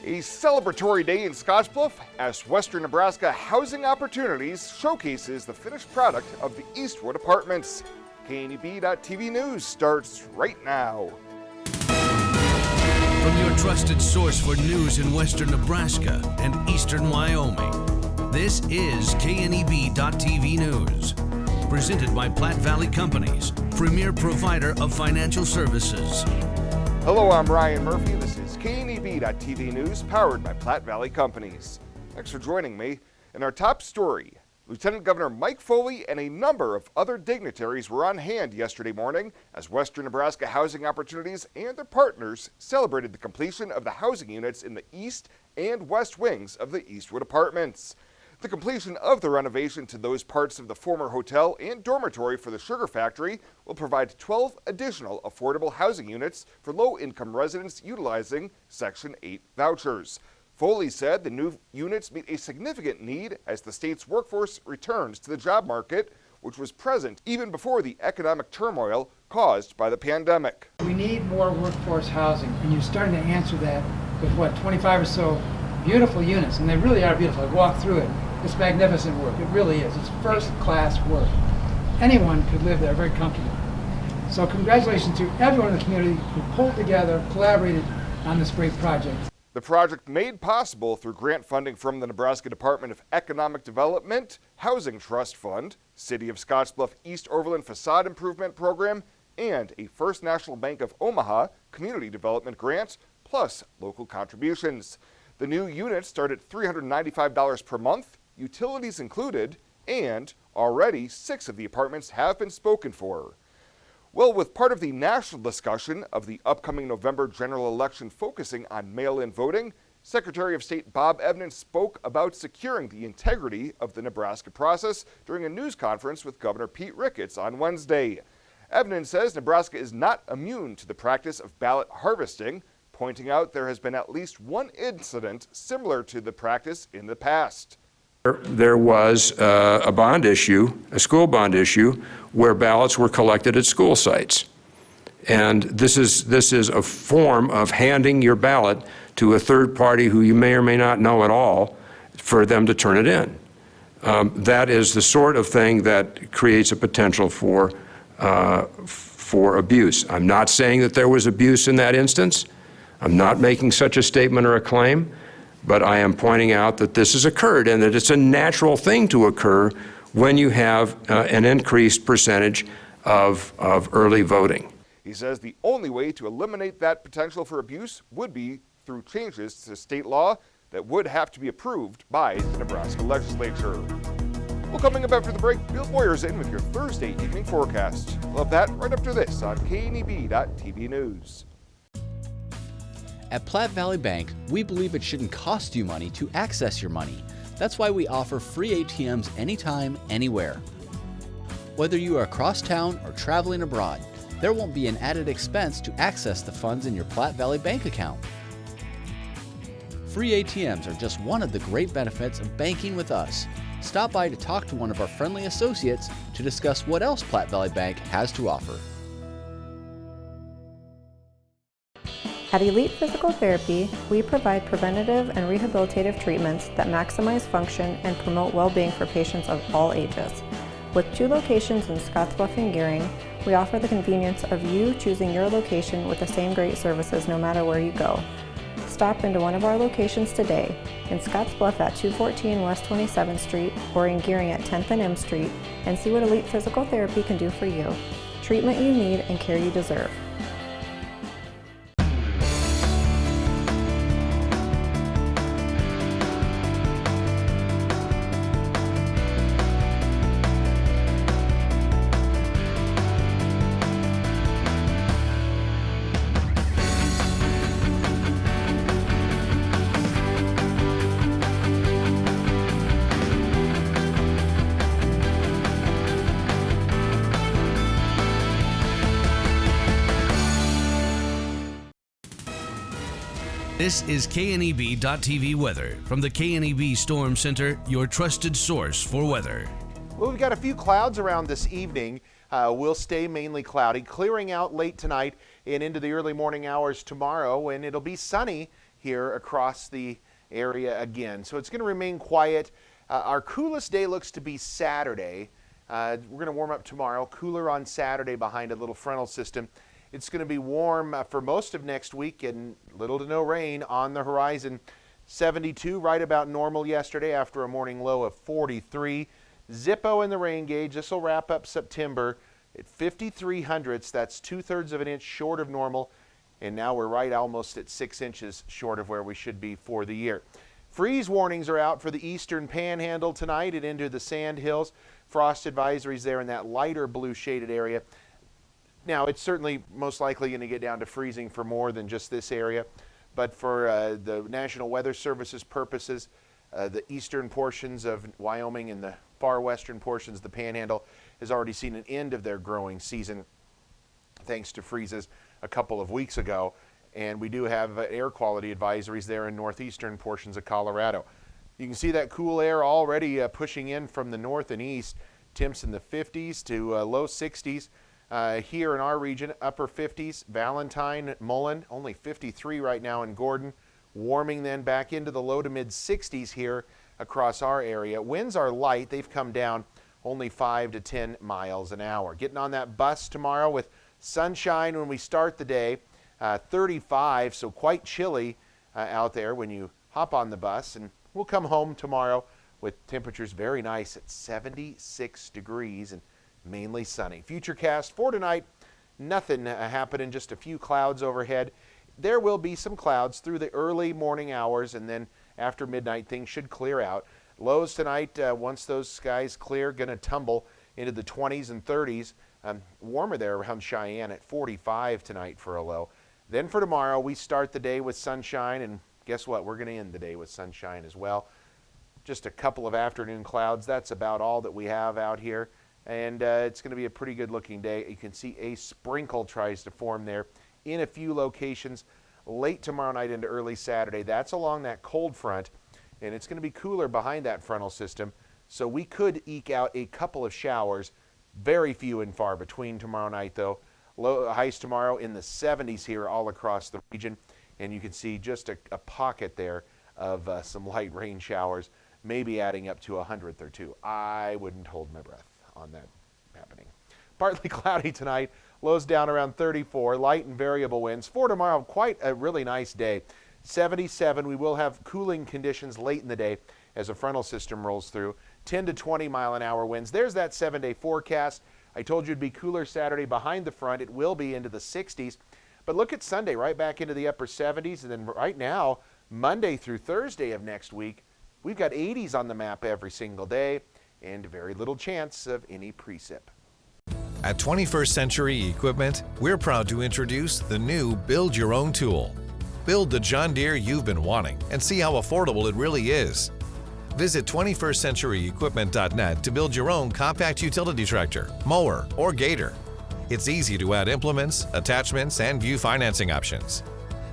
A celebratory day in Scottsbluff as Western Nebraska Housing Opportunities showcases the finished product of the Eastwood Apartments. KNEB.TV News starts right now. From your trusted source for news in Western Nebraska and Eastern Wyoming, this is KNEB.TV News. Presented by Platte Valley Companies, premier provider of financial services. Hello, I'm Ryan Murphy. This is KNEB.TV News, powered by Platte Valley Companies. Thanks for joining me. In our top story, Lieutenant Governor Mike Foley and a number of other dignitaries were on hand yesterday morning as Western Nebraska Housing Opportunities and their partners celebrated the completion of the housing units in the east and west wings of the Eastwood Apartments. The completion of the renovation to those parts of the former hotel and dormitory for the sugar factory will provide 12 additional affordable housing units for low-income residents utilizing Section 8 vouchers. Foley said the new units meet a significant need as the state's workforce returns to the job market, which was present even before the economic turmoil caused by the pandemic. We need more workforce housing, and you're starting to answer that with 25 or so beautiful units, and they really are beautiful. I walked through it. It's magnificent work. It really is. It's first-class work. Anyone could live there very comfortably. So congratulations to everyone in the community who pulled together, collaborated on this great project. The project made possible through grant funding from the Nebraska Department of Economic Development, Housing Trust Fund, City of Scottsbluff East Overland Facade Improvement Program, and a First National Bank of Omaha Community Development Grant, plus local contributions. The new units start at $395 per month, utilities included, and already 6 of the apartments have been spoken for. Well, with part of the national discussion of the upcoming November general election focusing on mail-in voting, Secretary of State Bob Evans spoke about securing the integrity of the Nebraska process during a news conference with Governor Pete Ricketts on Wednesday. Evans says Nebraska is not immune to the practice of ballot harvesting, pointing out there has been at least one incident similar to the practice in the past. There was a bond issue, a school bond issue, where ballots were collected at school sites. And this is a form of handing your ballot to a third party who you may or may not know at all for them to turn it in. That is the sort of thing that creates a potential for abuse. I'm not saying that there was abuse in that instance. I'm not making such a statement or a claim. But I am pointing out that this has occurred and that it's a natural thing to occur when you have an increased percentage of early voting. He says the only way to eliminate that potential for abuse would be through changes to state law that would have to be approved by the Nebraska legislature. Well, coming up after the break, Bill Boyer's in with your Thursday evening forecast. Love that right after this on KNEB.TV News. At Platte Valley Bank, we believe it shouldn't cost you money to access your money. That's why we offer free ATMs anytime, anywhere. Whether you are across town or traveling abroad, there won't be an added expense to access the funds in your Platte Valley Bank account. Free ATMs are just one of the great benefits of banking with us. Stop by to talk to one of our friendly associates to discuss what else Platte Valley Bank has to offer. At Elite Physical Therapy, we provide preventative and rehabilitative treatments that maximize function and promote well-being for patients of all ages. With 2 locations in Scottsbluff and Gearing, we offer the convenience of you choosing your location with the same great services no matter where you go. Stop into one of our locations today, in Scottsbluff at 214 West 27th Street or in Gearing at 10th and M Street, and see what Elite Physical Therapy can do for you. Treatment you need and care you deserve. This is KNEB.TV weather from the KNEB Storm Center, your trusted source for weather. Well, we've got a few clouds around this evening. We'll stay mainly cloudy, clearing out late tonight and into the early morning hours tomorrow, and it'll be sunny here across the area again. So it's going to remain quiet. Our coolest day looks to be Saturday. We're going to warm up tomorrow, cooler on Saturday behind a little frontal system. It's going to be warm for most of next week and little to no rain on the horizon. 72, right about normal yesterday after a morning low of 43. Zippo in the rain gauge. This will wrap up September at 53 hundredths. That's 2/3 of an inch short of normal. And now we're right almost at 6 inches short of where we should be for the year. Freeze warnings are out for the eastern panhandle tonight and into the Sand Hills. Frost advisories there in that lighter blue shaded area. Now, it's certainly most likely going to get down to freezing for more than just this area. But for the National Weather Service's purposes, the eastern portions of Wyoming and the far western portions of the panhandle has already seen an end of their growing season thanks to freezes a couple of weeks ago. And we do have air quality advisories there in northeastern portions of Colorado. You can see that cool air already pushing in from the north and east. Temps in the 50s to low 60s. Here in our region, upper 50s. Valentine, Mullen, only 53 right now in Gordon. Warming then back into the low to mid 60s here across our area. Winds are light. They've come down only 5 to 10 miles an hour. Getting on that bus tomorrow with sunshine when we start the day. 35, so quite chilly out there when you hop on the bus. And we'll come home tomorrow with temperatures very nice at 76 degrees and mainly sunny. Futurecast for tonight, nothing happening, just a few clouds overhead. There will be some clouds through the early morning hours, and then after midnight things should clear out. Lows tonight, once those skies clear, going to tumble into the 20s and 30s. Warmer there around Cheyenne at 45 tonight for a low. Then for tomorrow, we start the day with sunshine, and guess what? We're going to end the day with sunshine as well. Just a couple of afternoon clouds. That's about all that we have out here. And it's going to be a pretty good looking day. You can see a sprinkle tries to form there in a few locations late tomorrow night into early Saturday. That's along that cold front, and it's going to be cooler behind that frontal system. So we could eke out a couple of showers, very few and far between tomorrow night though. Low highs tomorrow in the 70s here all across the region, and you can see just a pocket there of some light rain showers, maybe adding up to 100th or two. I wouldn't hold my breath on that happening. Partly cloudy tonight, lows down around 34, light and variable winds. For tomorrow, quite a really nice day. 77, we will have cooling conditions late in the day as a frontal system rolls through. 10 to 20 mile an hour winds. There's that 7-day forecast. I told you it'd be cooler Saturday behind the front. It will be into the 60s. But look at Sunday, right back into the upper 70s. And then right now, Monday through Thursday of next week, we've got 80s on the map every single day and very little chance of any precip. At 21st Century Equipment, we're proud to introduce the new Build Your Own tool. Build the John Deere you've been wanting and see how affordable it really is. Visit 21stcenturyequipment.net to build your own compact utility tractor, mower, or gator. It's easy to add implements, attachments, and view financing options.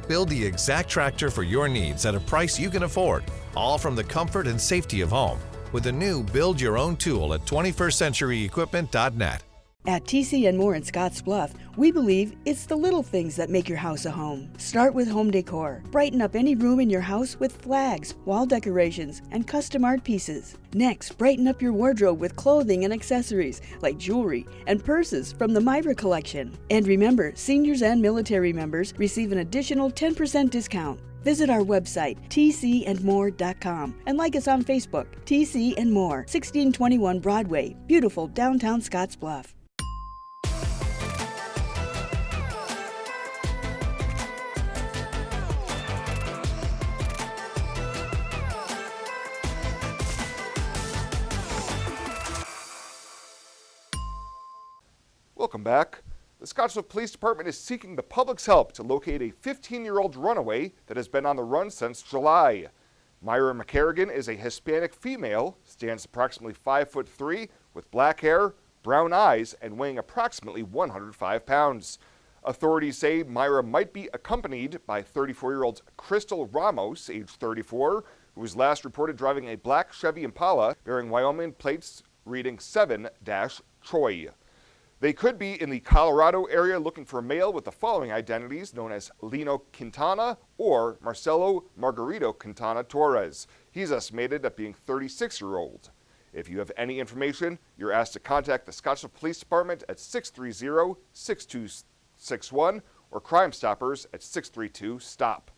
Build the exact tractor for your needs at a price you can afford, all from the comfort and safety of home, with the new Build Your Own tool at 21stcenturyequipment.net. At TC & More in Scottsbluff, we believe it's the little things that make your house a home. Start with home decor. Brighten up any room in your house with flags, wall decorations, and custom art pieces. Next, brighten up your wardrobe with clothing and accessories like jewelry and purses from the Myra collection. And remember, seniors and military members receive an additional 10% discount. Visit our website, tcandmore.com, and like us on Facebook, TC & More, 1621 Broadway, beautiful downtown Scottsbluff. Welcome back. The Scottsbluff Police Department is seeking the public's help to locate a 15-year-old runaway that has been on the run since July. Myra McCarrigan is a Hispanic female, stands approximately 5'3", with black hair, brown eyes, and weighing approximately 105 pounds. Authorities say Myra might be accompanied by 34-year-old Crystal Ramos, age 34, who was last reported driving a black Chevy Impala bearing Wyoming plates reading 7-Troy. They could be in the Colorado area looking for a male with the following identities known as Lino Quintana or Marcelo Margarito Quintana Torres. He's estimated at being 36-year-old. If you have any information, you're asked to contact the Scottsbluff Police Department at 630-6261 or Crime Stoppers at 632-STOP.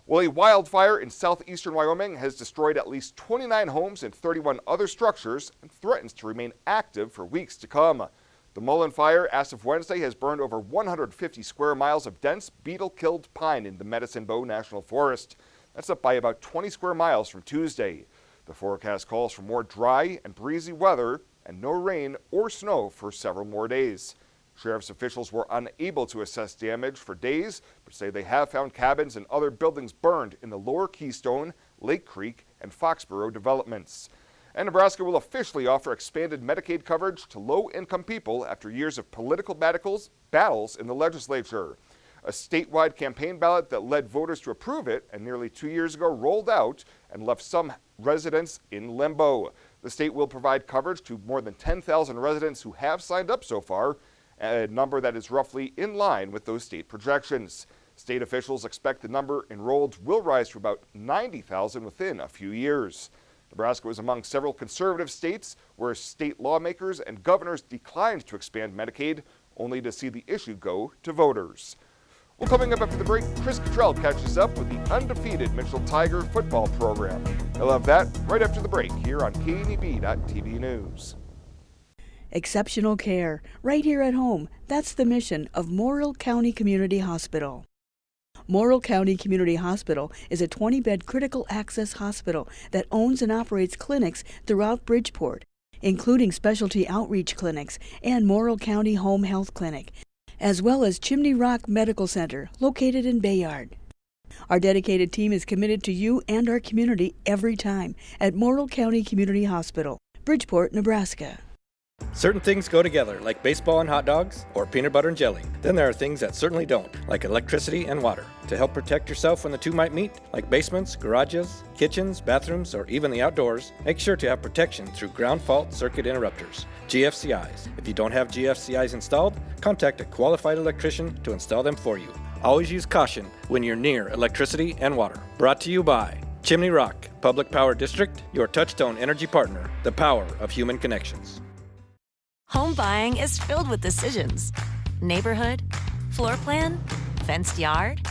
Well, a wildfire in southeastern Wyoming has destroyed at least 29 homes and 31 other structures and threatens to remain active for weeks to come. The Mullen Fire, as of Wednesday, has burned over 150 square miles of dense beetle-killed pine in the Medicine Bow National Forest. That's up by about 20 square miles from Tuesday. The forecast calls for more dry and breezy weather and no rain or snow for several more days. Sheriff's officials were unable to assess damage for days, but say they have found cabins and other buildings burned in the Lower Keystone, Lake Creek, and Foxborough developments. And Nebraska will officially offer expanded Medicaid coverage to low-income people after years of political battles in the legislature. A statewide campaign ballot that led voters to approve it and nearly 2 years ago rolled out and left some residents in limbo. The state will provide coverage to more than 10,000 residents who have signed up so far, a number that is roughly in line with those state projections. State officials expect the number enrolled will rise to about 90,000 within a few years. Nebraska was among several conservative states where state lawmakers and governors declined to expand Medicaid, only to see the issue go to voters. Well, coming up after the break, Chris Cottrell catches up with the undefeated Mitchell Tiger football program. He'll have that right after the break here on KNEB.TV News. Exceptional care, right here at home. That's the mission of Morrill County Community Hospital. Morrill County Community Hospital is a 20-bed critical access hospital that owns and operates clinics throughout Bridgeport, including specialty outreach clinics and Morrill County Home Health Clinic, as well as Chimney Rock Medical Center, located in Bayard. Our dedicated team is committed to you and our community every time at Morrill County Community Hospital, Bridgeport, Nebraska. Certain things go together, like baseball and hot dogs, or peanut butter and jelly. Then there are things that certainly don't, like electricity and water. To help protect yourself when the two might meet, like basements, garages, kitchens, bathrooms, or even the outdoors, make sure to have protection through ground fault circuit interrupters, GFCIs. If you don't have GFCIs installed, contact a qualified electrician to install them for you. Always use caution when you're near electricity and water. Brought to you by Chimney Rock Public Power District, your touchstone energy partner, the power of human connections. Home buying is filled with decisions. Neighborhood, floor plan, fenced yard.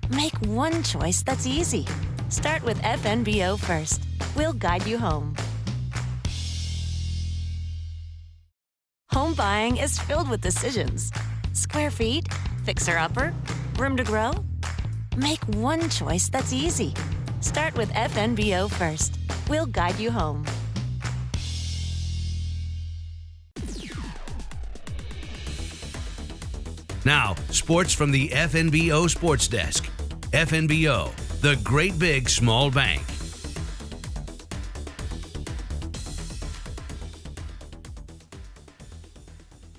Make one choice that's easy. Start with FNBO first. We'll guide you home. Home buying is filled with decisions. Square feet, fixer-upper, room to grow. Make one choice that's easy. Start with FNBO first. We'll guide you home. Now, sports from the FNBO Sports Desk. FNBO, the great big small bank.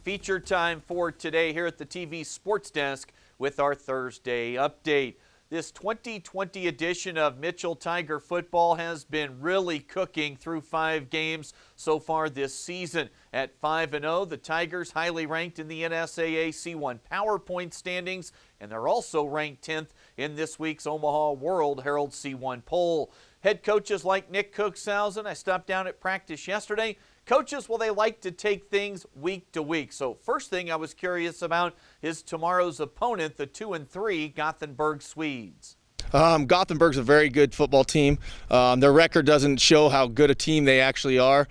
Feature time for today here at the TV Sports Desk with our Thursday update. This 2020 edition of Mitchell Tiger football has been really cooking through 5 games so far this season. At 5-0, the Tigers highly ranked in the NSAA C1 PowerPoint standings, and they're also ranked 10th in this week's Omaha World Herald C1 poll. Head coaches like Nick Cooksausen, I stopped down at practice yesterday. Coaches, well, they like to take things week to week. So first thing I was curious about is tomorrow's opponent, the 2-3 Gothenburg Swedes. Gothenburg's a very good football team. Their record doesn't show how good a team they actually are.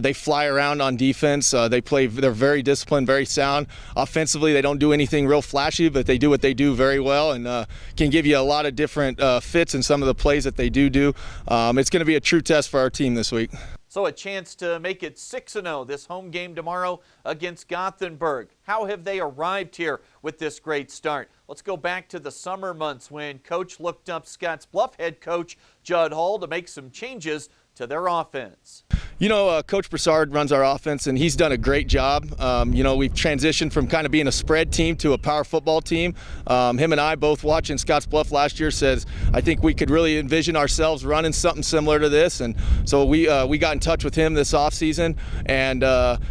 They fly around on defense. They're very disciplined, very sound. Offensively, they don't do anything real flashy, but they do what they do very well and can give you a lot of different fits in some of the plays that they do. It's going to be a true test for our team this week. So a chance to make it 6-0 this home game tomorrow against Gothenburg. How have they arrived here with this great start? Let's go back to the summer months when Coach looked up Scottsbluff head coach Judd Hall to make some changes to their offense. Coach Broussard runs our offense, and he's done a great job. We've transitioned from kind of being a spread team to a power football team. Him and I both watching Scottsbluff last year says, I think we could really envision ourselves running something similar to this. And so we got in touch with him this offseason, and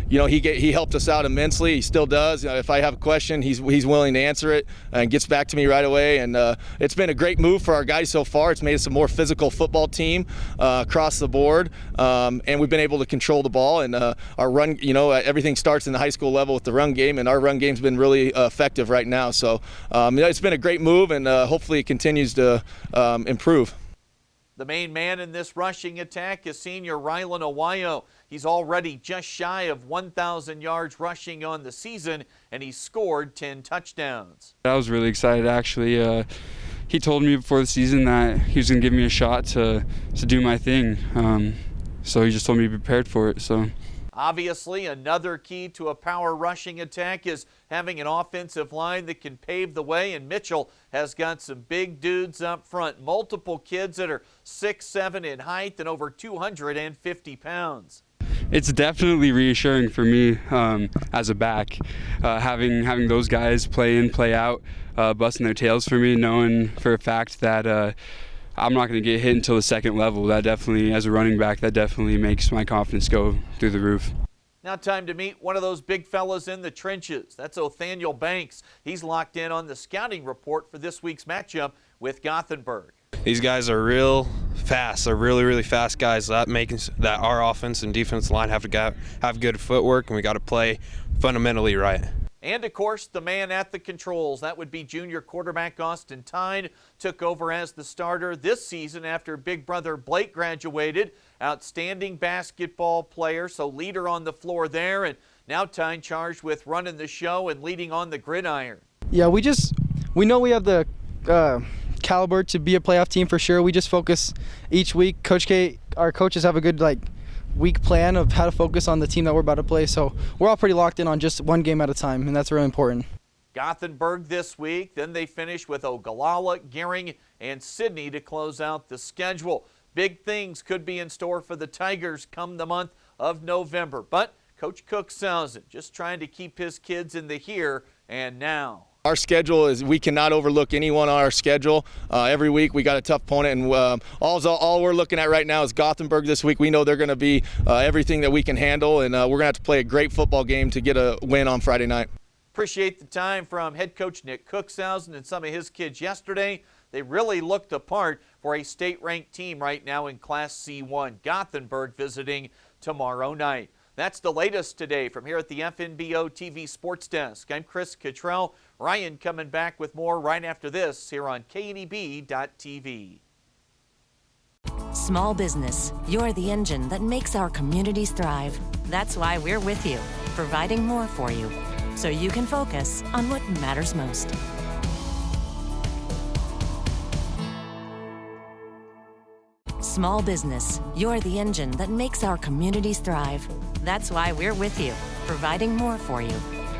he helped us out immensely. He still does. If I have a question, he's willing to answer it and gets back to me right away. And it's been a great move for our guys so far. It's made us a more physical football team across the board, and we've been able to control the ball, and our run, everything starts in the high school level with the run game, and our run game's been really effective right now. So it's been a great move, and hopefully it continues to improve. The main man in this rushing attack is senior Rylan Owayo. He's already just shy of 1,000 yards rushing on the season, and he scored 10 touchdowns. I was really excited, actually. He told me before the season that he was going to give me a shot to do my thing. So he just told me to be prepared for it. So obviously, another key to a power rushing attack is having an offensive line that can pave the way, and Mitchell has got some big dudes up front. Multiple kids that are 6'7" in height and over 250 pounds. It's definitely reassuring for me as a back, having those guys play in, play out, busting their tails for me, knowing for a fact that I'm not going to get hit until the second level. That definitely, as a running back, that definitely makes my confidence go through the roof. Now time to meet one of those big fellas in the trenches. That's Othanial Banks. He's locked in on the scouting report for this week's matchup with Gothenburg. These guys are real fast. They're really, really fast guys. That makes that our offense and defense line have to have good footwork, and we got to play fundamentally right. And, of course, the man at the controls, that would be junior quarterback Austin Tyne, took over as the starter this season after big brother Blake graduated. Outstanding basketball player, so leader on the floor there, and now Tyne charged with running the show and leading on the gridiron. Yeah, we know we have the caliber to be a playoff team for sure. We just focus each week. Coach K, our coaches have a good week plan of how to focus on the team that we're about to play, so we're all pretty locked in on just one game at a time, and that's really important. Gothenburg this week, then they finish with Ogallala, Gering, and Sydney to close out the schedule. Big things could be in store for the Tigers come the month of November, but Coach Cook sounds it, just trying to keep his kids in the here and now. Our schedule is, we cannot overlook anyone on our schedule. Every week we got a tough opponent, and all we're looking at right now is Gothenburg this week. We know they're going to be everything that we can handle, and we're going to have to play a great football game to get a win on Friday night. Appreciate the time from head coach Nick Cookshausen and some of his kids yesterday. They really looked apart for a state-ranked team right now in Class C1. Gothenburg visiting tomorrow night. That's the latest today from here at the FNBO TV Sports Desk. I'm Chris Cottrell. Ryan coming back with more right after this here on KNEB.TV. Small business, you're the engine that makes our communities thrive. That's why we're with you, providing more for you, so you can focus on what matters most. Small business, you're the engine that makes our communities thrive. That's why we're with you, providing more for you,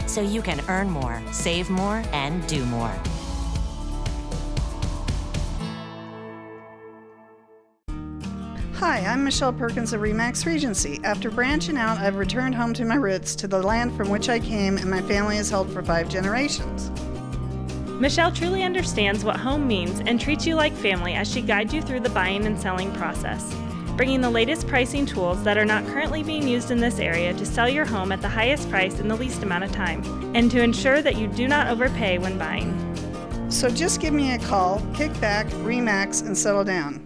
so you can earn more, save more, and do more. Hi, I'm Michelle Perkins of Remax Regency. After branching out, I've returned home to my roots, to the land from which I came and my family has held for 5 generations. Michelle truly understands what home means and treats you like family as she guides you through the buying and selling process, bringing the latest pricing tools that are not currently being used in this area to sell your home at the highest price in the least amount of time, and to ensure that you do not overpay when buying. So just give me a call, kick back, Remax, and settle down.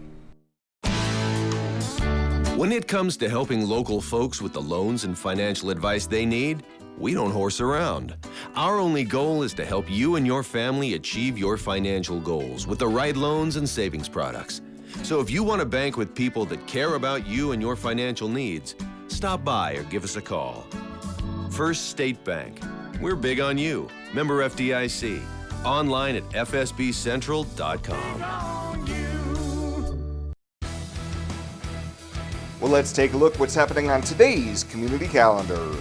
When it comes to helping local folks with the loans and financial advice they need, we don't horse around. Our only goal is to help you and your family achieve your financial goals with the right loans and savings products. So if you want to bank with people that care about you and your financial needs, stop by or give us a call. First State Bank. We're big on you. Member FDIC. Online at fsbcentral.com. Well, let's take a look what's happening on today's community calendar.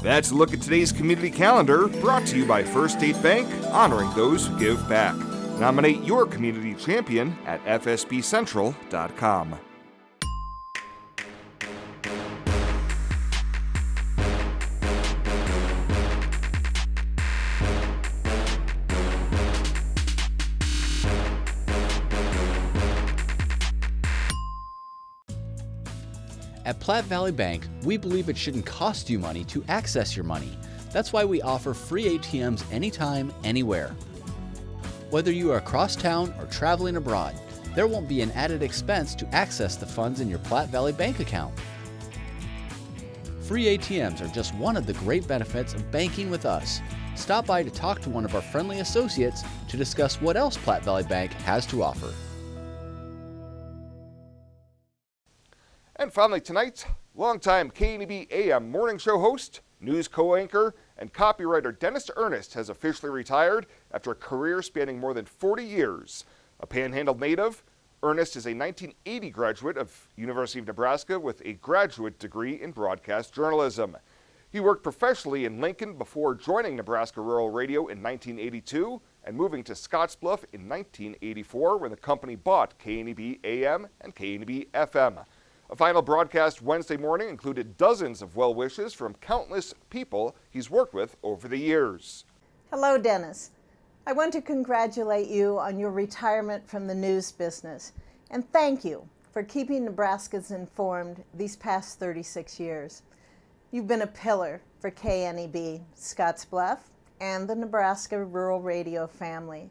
That's a look at today's community calendar, brought to you by First State Bank, honoring those who give back. Nominate your community champion at fsbcentral.com. At Platte Valley Bank, we believe it shouldn't cost you money to access your money. That's why we offer free ATMs anytime, anywhere. Whether you are across town or traveling abroad, there won't be an added expense to access the funds in your Platte Valley Bank account. Free ATMs are just one of the great benefits of banking with us. Stop by to talk to one of our friendly associates to discuss what else Platte Valley Bank has to offer. And finally tonight, longtime KNEB AM morning show host, news co-anchor, and copywriter Dennis Ernest has officially retired after a career spanning more than 40 years. A Panhandle native, Ernest is a 1980 graduate of University of Nebraska with a graduate degree in broadcast journalism. He worked professionally in Lincoln before joining Nebraska Rural Radio in 1982 and moving to Scottsbluff in 1984 when the company bought KNEB AM and KNEB FM. A final broadcast Wednesday morning included dozens of well wishes from countless people he's worked with over the years. Hello, Dennis. I want to congratulate you on your retirement from the news business, and thank you for keeping Nebraskans informed these past 36 years. You've been a pillar for KNEB, Scottsbluff, and the Nebraska Rural Radio family.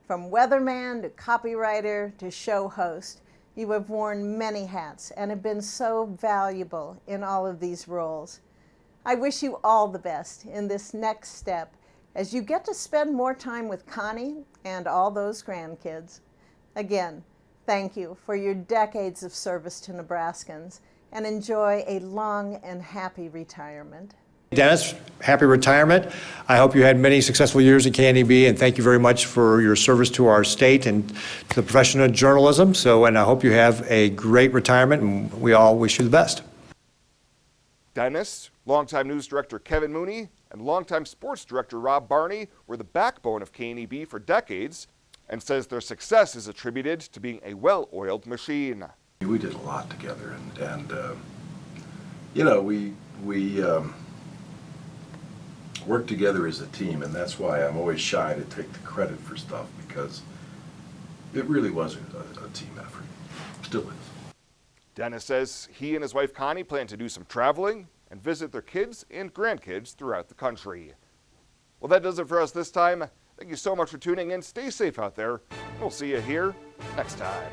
From weatherman to copywriter to show host, you have worn many hats and have been so valuable in all of these roles. I wish you all the best in this next step as you get to spend more time with Connie and all those grandkids. Again, thank you for your decades of service to Nebraskans, and enjoy a long and happy retirement. Dennis, happy retirement. I hope you had many successful years at KNEB, and thank you very much for your service to our state and to the profession of journalism. And I hope you have a great retirement, and we all wish you the best. Dennis, longtime news director Kevin Mooney, and longtime sports director Rob Barney were the backbone of KNEB for decades, and says their success is attributed to being a well-oiled machine. We did a lot together, and you know, we work together as a team, and that's why I'm always shy to take the credit for stuff, because it really was a team effort. Still is. Dennis says he and his wife Connie plan to do some traveling and visit their kids and grandkids throughout the country. Well, that does it for us this time. Thank you so much for tuning in. Stay safe out there. We'll see you here next time.